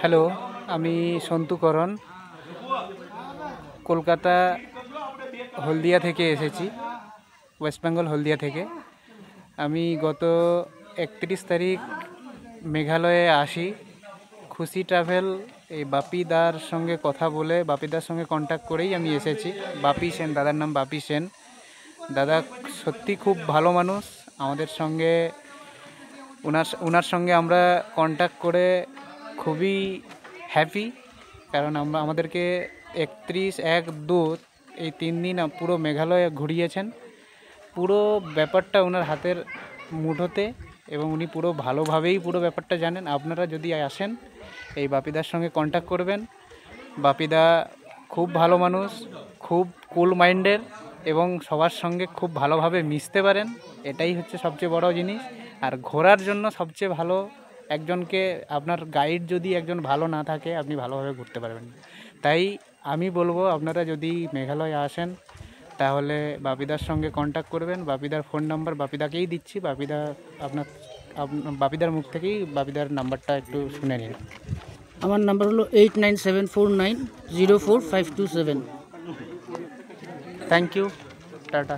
Hello, আমি সন্তু করণ, কলকাতা হলদিয়া থেকে এসেছি, ওয়েস্ট বেঙ্গল হলদিয়া থেকে। আমি গত 31 তারিখ মেঘালয়ে আসি। খুশি ট্রাভেল এই বাপিদার সঙ্গে কথা বলে, বাপিদার সঙ্গে কন্ট্যাক্ট করেই আমি এসেছি। বাপি সেন, দাদার নাম বাপি সেন। দাদা সত্যি খুব ভালো মানুষ। আমাদের সঙ্গে ওনার সঙ্গে আমরা কন্ট্যাক্ট করে খুবই হ্যাপি, কারণ আমাদেরকে 31, 1, 2 এই 3 দিন পুরো মেঘালয় ঘুরিয়েছেন। পুরো ব্যাপারটা ওনার হাতের মুঠোতে, এবং উনি পুরো ভালোভাবেই পুরো ব্যাপারটা জানেন। আপনারা যদি আসেন এই বাপিদার সঙ্গে কন্ট্যাক্ট করবেন। বাপিদা খুব ভালো মানুষ, খুব কুল মাইন্ডের, এবং সবার সঙ্গে খুব ভালোভাবে মিশতে পারেন। এটাই হচ্ছে সবচেয়ে বড় জিনিস। আর ঘোরার জন্য সবচেয়ে ভালো একজনকে, আপনার গাইড যদি একজন ভালো না থাকে আপনি ভালোভাবে ঘুরতে পারবেন না। তাই আমি বলবো, আপনারা যদি মেঘালয় আসেন তাহলে বাপিদার সঙ্গে কন্ট্যাক্ট করবেন। বাপিদার ফোন নাম্বার বাপিদাকেই দিচ্ছি। বাপিদার মুখ থেকেই বাপিদার নাম্বারটা একটু শুনে নিন। আমার নাম্বার হলো 8974904527। Thank you, tata.